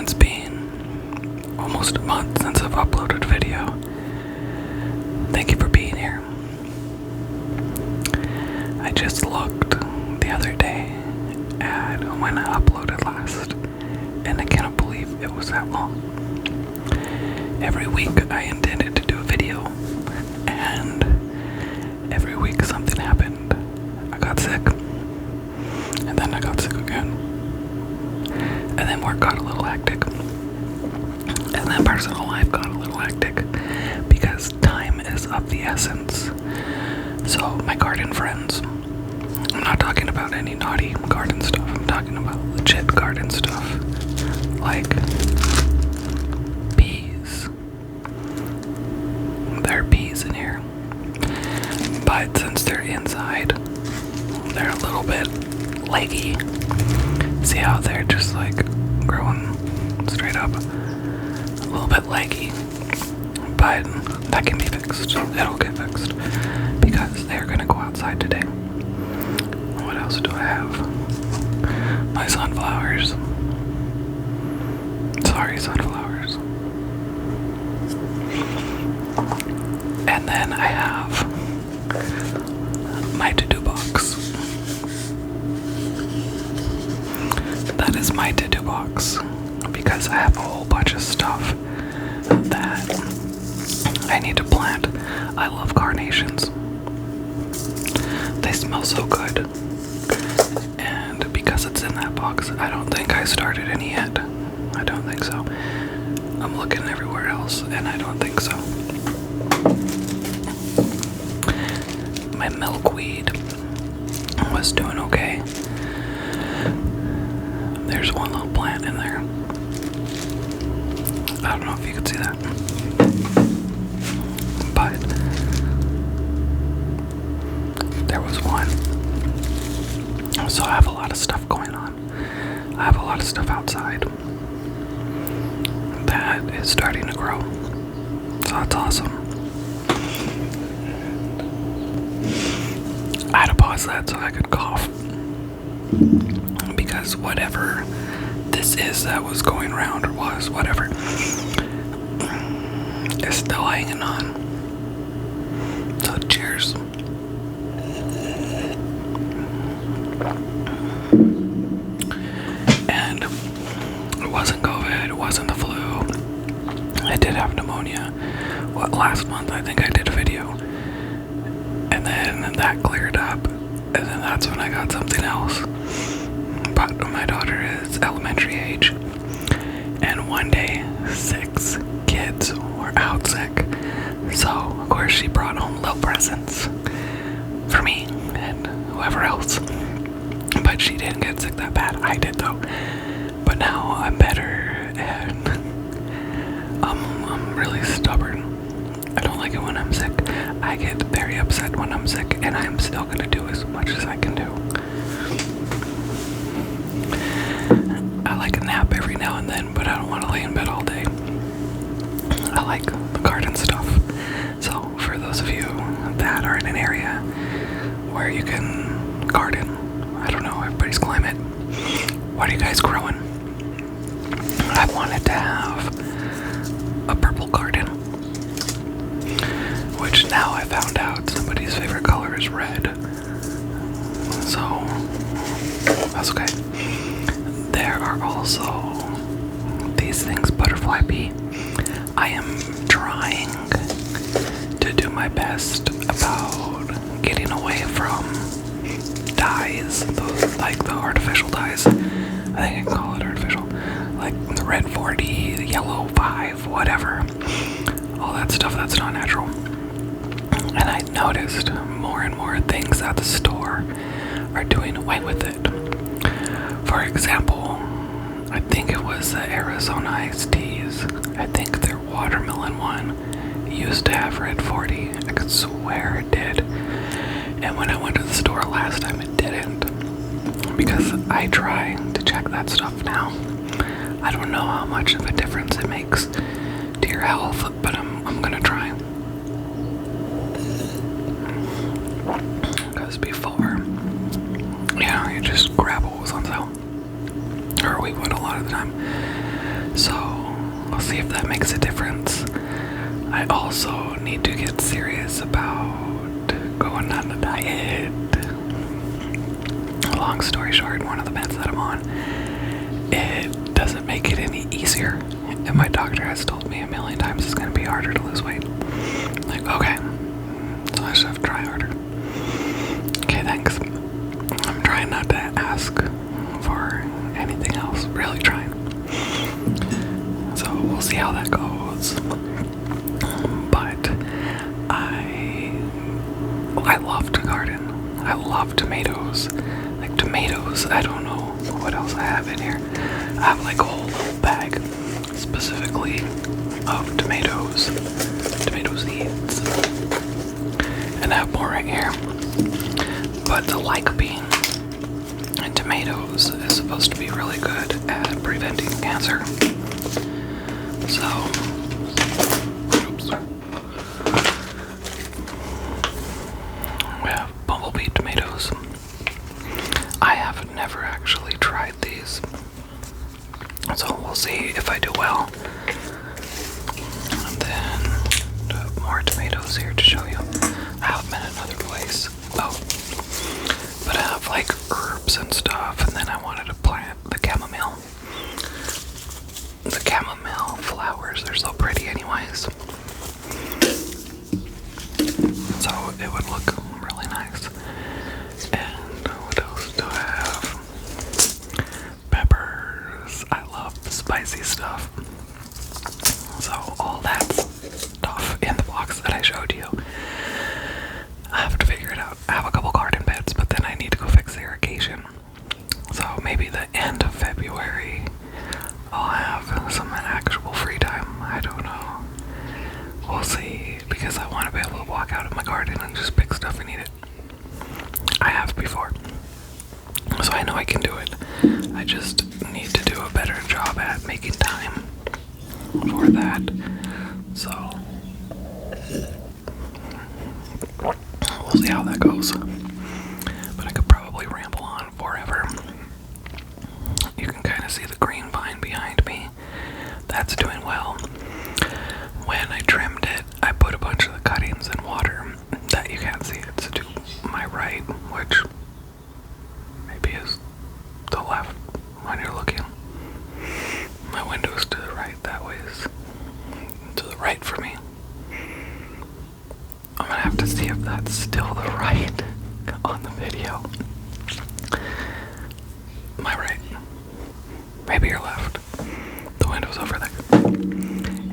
It's been almost a month since I've uploaded a video. Thank you for being here. I just looked the other day at when I uploaded last, and I cannot believe it was that long. Every week I intended to do a video, and every week something happened. I got sick, and then I got sick again, and then work got a little hectic, and then personal life got a little hectic, because time is of the essence. So my garden friends, I'm not talking about any naughty garden stuff, I'm talking about legit garden stuff, like peas. There are peas in here, but since they're inside, they're a little bit leggy. See how they're just like growing straight up? A little bit leggy, but that can be fixed. It'll get fixed because they're gonna go outside today. What else do I have? My sunflowers. Sorry, sunflowers. And then I have my to-do box. That is my to-do box because I have a whole bunch of stuff that I need to plant. I love carnations. They smell so good. And because it's in that box, I don't think I started any yet. I don't think so. I'm looking everywhere else, and I don't think so. My milkweed was doing okay. There's one little plant in there. I don't know if you can see that. But there was one. So I have a lot of stuff going on. I have a lot of stuff outside that is starting to grow. So that's awesome. I had to pause that so I could cough. Because whatever this is that was going around, or was, whatever, is still hanging on. So cheers. And it wasn't COVID, it wasn't the flu. I did have pneumonia. Last month I think I did a video. And then that cleared up. And then that's when I got something else. But my daughter is elementary age. And one day, 6 kids were out sick. So, of course, she brought home little presents for me and whoever else. But she didn't get sick that bad. I did, though. But now I'm better, and I'm really stubborn. I don't like it when I'm sick. I get very upset when I'm sick, and I'm still gonna do as much as I can do. I like a nap every now and then, but I don't want to lay in bed all day. I like the garden stuff. So for those of you that are in an area where you can garden, I don't know everybody's climate, what are you guys growing? I wanted to have a purple garden, which now I found out somebody's favorite color is red. So that's okay. There are also these things, butterfly pea. I am trying to do my best about getting away from dyes, those like the artificial dyes. I think I can call it artificial. Like the red 40, the yellow 5, whatever. All that stuff that's not natural. And I noticed more and more things at the store are doing away with it. For example, I think it was the Arizona iced teas. I think their watermelon one used to have red 40. I could swear it did. And when I went to the store last time, it didn't. Because I try to check that stuff now. I don't know how much of a difference it makes to your health, but I'm gonna try. Because before, you just grab what was on sale. Or we would a lot of the time. So I'll see if that makes a difference. I also need to get serious about going on a diet. Long story short, one of the meds that I'm on, it doesn't make it any easier. And my doctor has told me a million times it's going to be harder to lose weight. Like, okay, so I just have to try harder. Okay, thanks. I'm trying not to ask for anything else, really trying. So we'll see how that goes. But I love to garden. I love tomatoes. Like tomatoes, I don't know what else I have in here. I have like a whole little bag specifically of tomatoes, tomato seeds. And I have more right here. But the lycopene in tomatoes is supposed to be really good at preventing cancer. So, oops. We have bumblebee tomatoes. I have never actually tried these, so we'll see if I do well. And then I have more tomatoes here to show you. I have them in another place. Oh, but I have like herbs and stuff, and then I wanted to plant the chamomile. The chamomile flowers, they're so pretty anyways. So it would look really nice. And what else do I have? Peppers. I love spicy stuff. So all that stuff in the box that I showed you, I have to figure it out. I have a couple garden beds, but then I need to go fix the irrigation. So maybe the end of February I'll have some actual free time. I don't know. We'll see, because I want to be able to walk out of my garden and just pick stuff and eat it. I have before, so I know I can do it. I just need to do a better job at making time for that. So we'll see how that goes. But I could probably ramble on forever. You can kind of see the green vine behind me. That's doing well. When I trimmed it, I put a bunch of the cuttings in water that you can't see. It's to my right, which maybe is the left when you're looking. My window's to the right, that way is to the right for me. I'm gonna have to see if that's still the right on the video. My right. Maybe your left. The window's over there.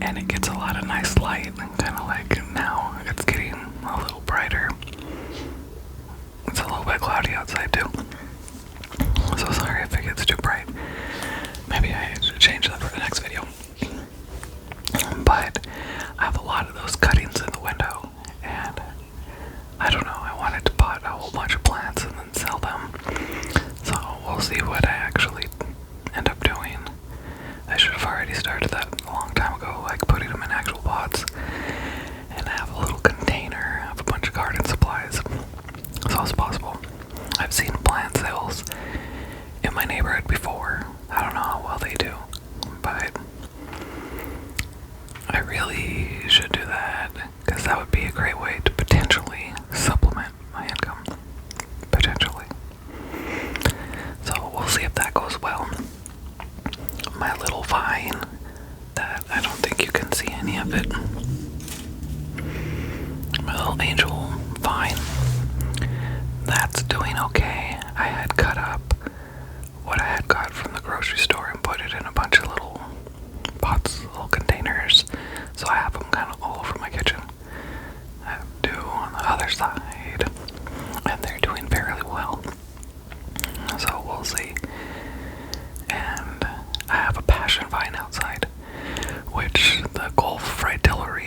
And it gets a lot of nice light, and kind of like now it's getting a little brighter. It's a little bit cloudy outside too. So sorry if it gets too bright. Maybe I should change that for the next video. But I have a lot of those cuttings in the window, and I don't know, I wanted to pot a whole bunch of plants and then sell them. So we'll see what I actually end up doing. I should have already started that a long time ago, like putting them in actual pots. And I have a little container, I have a bunch of garden supplies. So it's possible. I've seen plant sales in my neighborhood before. I don't know how well they do, but I really should do that, because that would be a great way to potentially supplement my income. Potentially. So we'll see if that goes well. My little vine, that I don't think you can see any of it. My little angel vine, that's doing okay. I had cut up what I had got from the grocery store and put it in a bunch of little pots, little containers. So I have them kind of all over my kitchen. I have two on the other side, and they're doing fairly well. So we'll see. And I have a passion vine outside, which the Gulf Fritillary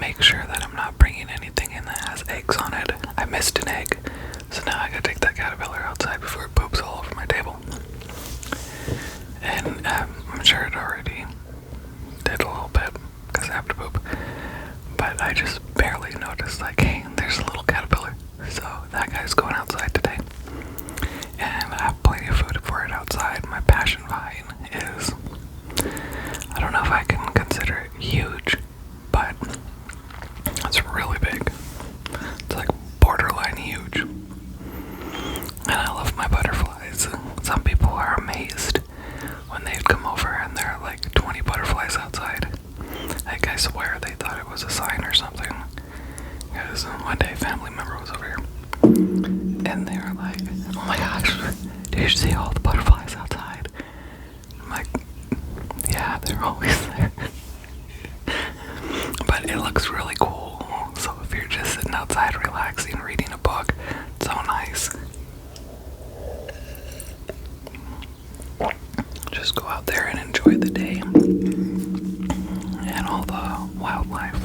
make sure that I'm not bringing anything in that has eggs on it. I missed an egg, so now I gotta take that caterpillar outside before it poops all over my table. And I'm sure it already did a little bit because I have to poop. But I just barely noticed, like, hey, there's a little caterpillar. So that guy's going outside today. And I have plenty of food for it outside. My passion vine is, I don't know if I can consider it huge, but it's really big. It's like borderline huge. And I love my butterflies. Some people are amazed when they'd come over and there are like 20 butterflies outside. Like, I swear they thought it was a sign or something. Because one day a family member was over here and they were like, oh my gosh, did you see all the butterflies outside? I'm like, yeah, they're always there. But it looks really cool. So if you're just sitting outside relaxing, reading a book, it's so nice. Just go out there and enjoy the day and all the wildlife.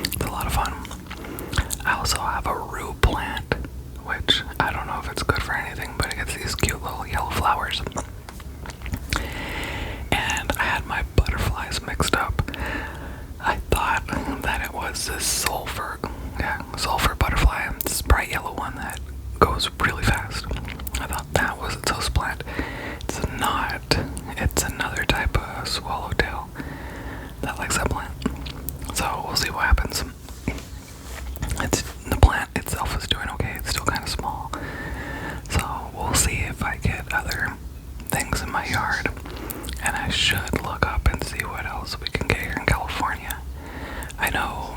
It's a lot of fun. I also have a rue plant, which I don't know if it's good for anything, but it gets these cute little yellow flowers. And I had my butterflies mixed up. I thought that it was this sulfur butterfly, this bright yellow one that goes really fast. I thought that was its host plant. It's not. It's another type of swallowtail that likes that plant. So we'll see what happens. The plant itself is doing okay. It's still kind of small. So we'll see if I get other things in my yard. And I should look up and see what else we can get here in California. I know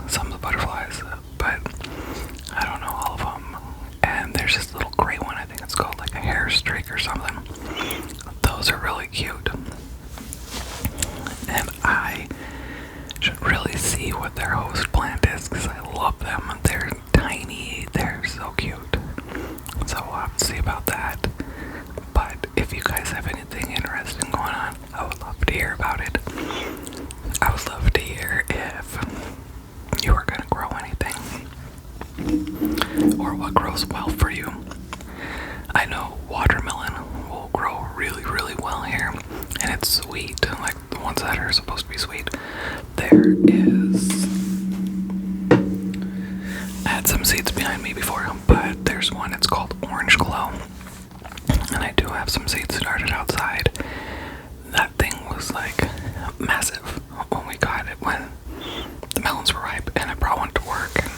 some of the butterflies, but I don't know all of them. And there's this little gray one, I think it's called like a hair streak or something. Those are really cute. And I should really see what their host plant is because I love them. They're tiny, they're so cute. So we'll have to see about that. But if you guys have anything interesting going on, I would love to hear about it. I would love to hear if you are going to grow anything or what grows well for you. I know watermelon will grow really, really well here, and it's sweet, like the ones that are supposed to be sweet. There is, I had some seeds behind me before, but there's one, it's called Orange Glow, and I do have some seeds started outside. That thing was like massive when we got it, when the melons were ripe, and I brought one to work, and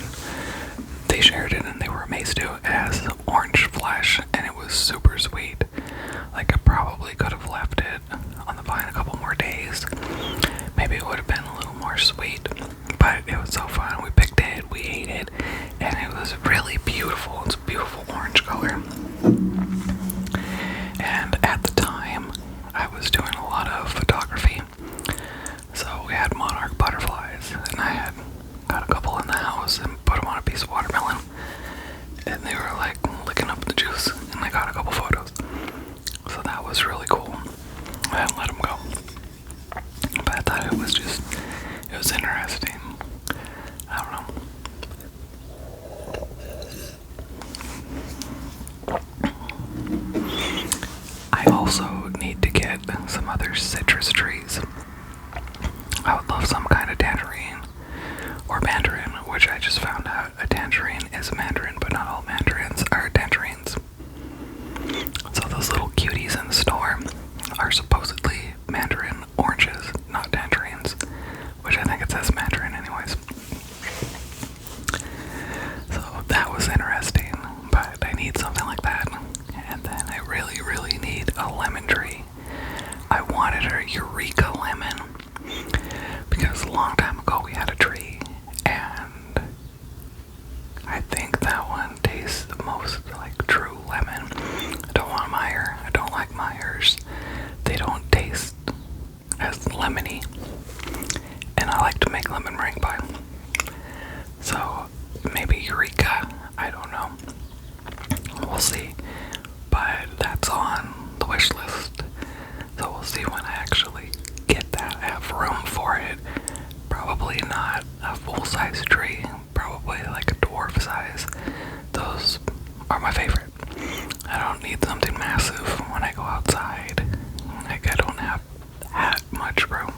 they shared it, and they were amazed too. It has orange flesh, and it was super sweet. Like, I probably could have left it on the vine a couple more days. Maybe it would have been a little more sweet, but it was so fun. We picked it, we ate it, and it was really beautiful. It's a beautiful orange color. And at the time, I was doing a lot of photography. So we had monarch butterflies, and I had got a couple in the house and put them on a piece of watermelon. And they were like licking up the juice, and I got a couple photos. So that was really cool. I didn't let them go. But I thought it was interesting. I don't know. I also need to get some other citrus trees. I would love some kind of tangerine or mandarin, which I just found out a tangerine is a mandarin, but not all mandarins are tangerines. So those little cuties in the store are supposedly mandarin oranges, not tangerines, which I think it says mandarin anyways. So that was interesting, but I need something like that. And then I really, really need a lemon tree. I wanted a Eureka lemon because a long time ago we had a tree, and I think that one tastes the most like true lemon. I don't want Meyer. I don't like Meyers. They don't taste as lemony, and I like to make lemon meringue pie. So maybe Eureka. I don't know. We'll see. But that's on the wish list. So we'll see when I actually get that. I have room for it. Probably not a full-size tree, probably like a dwarf size. Those are my favorite. I don't need something massive when I go outside. Like, I don't have that much room,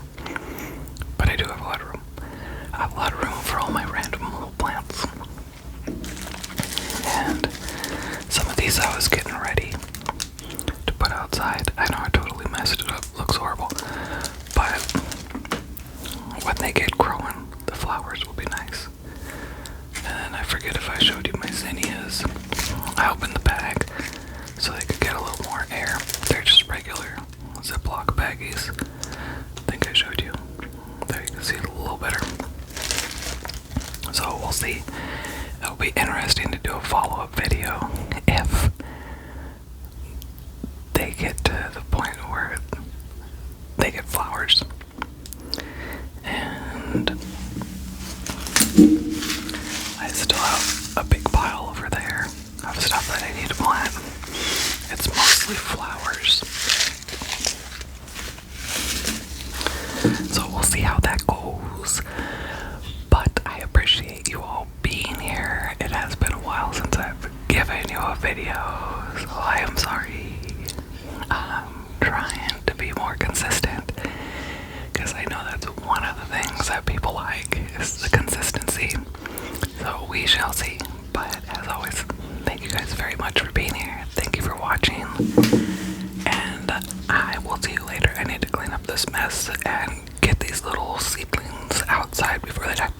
but I do have a lot of room. I have a lot of room for all my random little plants. And some of these I was getting ready to put outside. I know I totally messed it up. Looks horrible. But when they get growing, the flowers will be nice. And then I forget if I showed you my zinnias. I opened the bag so they could get a little more air. They're just regular Ziploc baggies. I think I showed you. There you can see it a little better. So we'll see. It'll be interesting to do a follow-up video if they get to the point where they get flowers. And I still have a big pile over there of stuff that I need to plant. It's mostly flowers. So we'll see how that goes. But I appreciate you all being here. It has been a while since I've given you a video, so I am sorry. I'm trying to be more consistent, because I know that's one of the things that people like, is the consistency. So we shall see. But as always, thank you guys very much for being here. Thank you for watching. And I will see you later. I need to clean up this mess and get these little seedlings outside before they die.